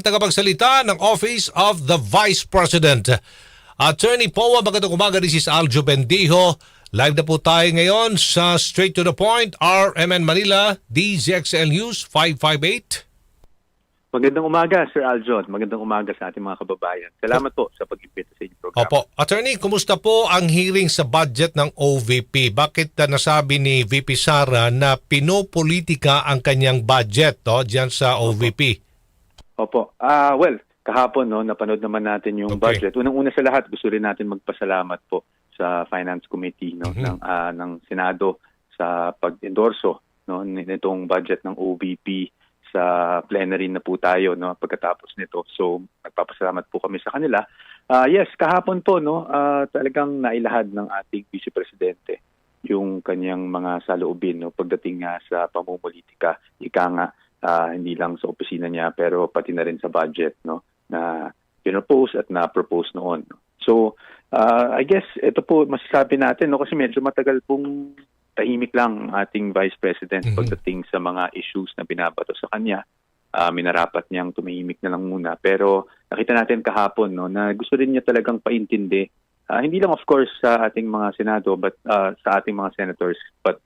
Tagapagsalita ng Office of the Vice President. Attorney Poa, magandang umaga, this is Aljo Bendijo. Live na po tayo ngayon sa Straight to the Point, RMN Manila, DZXL News 558. Magandang umaga, Sir Aljo. Magandang umaga sa ating mga kababayan. Salamat po sa pag-imbita sa inyong programa. Opo. Attorney, kumusta po ang hearing sa budget ng OVP? Bakit nasabi ni VP Sara na pinopolitika ang kanyang budget diyan sa OVP? Opo. Well, kahapon napanood naman natin yung budget. Unang-una sa lahat, gusto rin natin magpasalamat po sa Finance Committee ng Senado sa pag-endorso nitong budget ng OVP sa plenary na po tayo pagkatapos nito. So, nagpapasalamat po kami sa kanila. Yes, kahapon po talagang nailahad ng ating Vice Presidente yung kanyang mga saloobin pagdating nga sa pamumulitika. Ika nga, hindi lang sa opisina niya pero pati na rin sa budget na pinropose at na-propose noon. So, I guess ito po masasabi natin kasi medyo matagal pong tahimik lang ang ating Vice President pagdating sa mga issues na binabato sa kanya. Minarapat niyang tumahimik na lang muna. Pero nakita natin kahapon na gusto rin niya talagang paintindi. Hindi lang of course sa ating mga Senado but sa ating mga senators but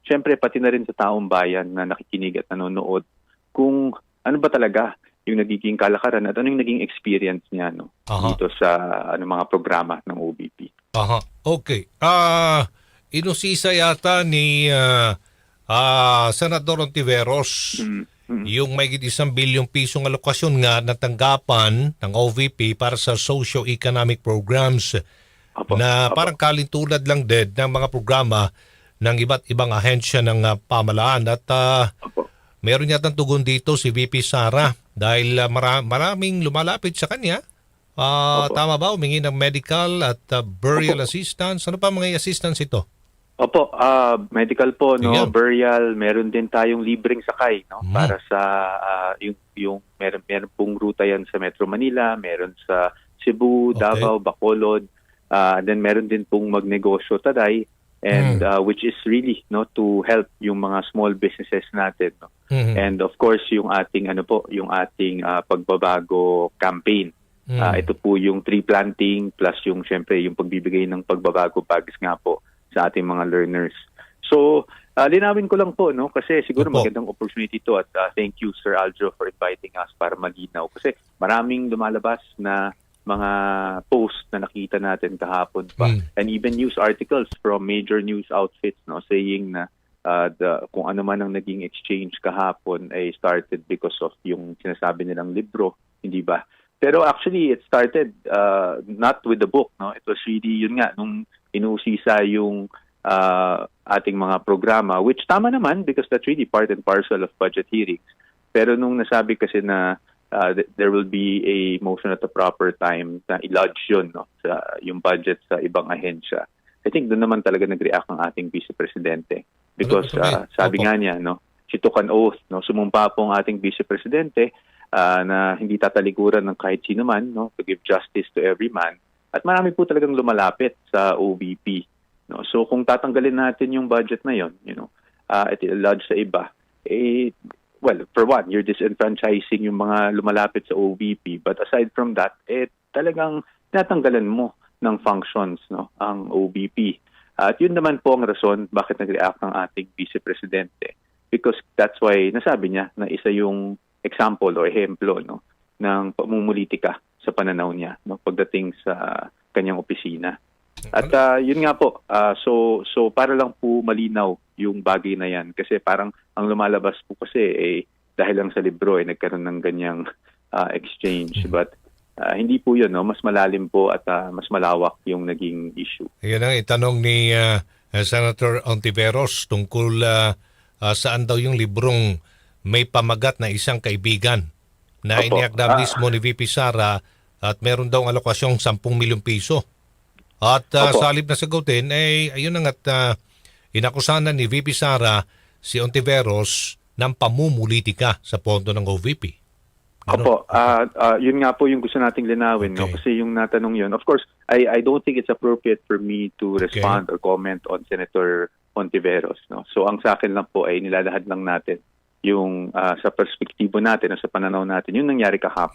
syempre pati na rin sa taong bayan na nakikinig at nanonood kung ano ba talaga yung nagiging kalakaran at ano yung naging experience niya dito sa mga programa ng OVP. Okay. Inusisa yata ni Senador Ontiveros yung may 1 bilyong pisong alokasyon nga na tanggapan ng OVP para sa socio-economic programs na parang kalintulad lang din ng mga programa ng iba't ibang ahensya ng pamahalaan at meron yatang tugon dito si VP Sara dahil maraming lumalapit sa kanya. Tama ba? Humingi ng medical at burial assistance. Ano pa mga assistance ito? Opo, medical po, burial, meron din tayong libreng sakay para sa yung meron pong ruta yan sa Metro Manila, meron sa Cebu, Davao, Bacolod. Then meron din pong magnegosyo taday and which is really to help yung mga small businesses natin. And of course yung ating pagbabago campaign. Ito po yung tree planting plus yung syempre yung pagbibigay ng pagbabago bags nga po sa ating mga learners. So, linawin ko lang po kasi siguro magandang opportunity to at thank you Sir Aljo for inviting us para malinaw kasi maraming lumalabas na mga posts na nakita natin kahapon pa and even news articles from major news outfits saying na kung ano man ang naging exchange kahapon ay started because of yung sinasabi nilang libro, hindi ba? Pero actually it started not with the book, It was really yun nga nung inusisa yung ating mga programa, which tama naman because that's really part and parcel of budget hearings. Pero nung nasabi kasi na there will be a motion at the proper time na i-lodge yun sa yung budget sa ibang ahensya. I think doon naman talaga nag-react ang ating Vice Presidente because sabi nga niya she took an oath, sumumpa po ang ating Vice Presidente na hindi tatalikuran ng kahit sino man to give justice to every man. At marami po talagang lumalapit sa OVP. So kung tatanggalin natin yung budget na yon, at i-lodge sa iba, well, for one, you're disenfranchising yung mga lumalapit sa OVP. But aside from that, talagang natanggalan mo ng functions ang OVP. At yun naman po ang rason bakit nag-react ng ating Vice Presidente. Because that's why nasabi niya na isa yung example o ehemplo ng pamumulitika sa pananaw niya pagdating sa kanyang opisina. At yun nga po, so para lang po malinaw yung bagay na yan kasi parang ang lumalabas po kasi dahil lang sa libro nagkaroon ng ganyang exchange but hindi po yun, mas malalim po at mas malawak yung naging issue. Yan ang itanong ni Senator Ontiveros tungkol saan daw yung librong may pamagat na isang kaibigan na iniakda mismo ni VP Sara at meron daw ang alokasyong 10 milyong piso. At sa halip na sagutin, ayun na nga't inakusahan ni VP Sara si Ontiveros ng pamumulitika sa pondo ng OVP. Yun nga po yung gusto nating linawin. Kasi yung natanong yun, of course, I don't think it's appropriate for me to respond or comment on Senator Ontiveros. So ang sa akin lang po ay nilalahad lang natin sa perspektibo natin o sa pananaw natin, yung nangyari kahapon.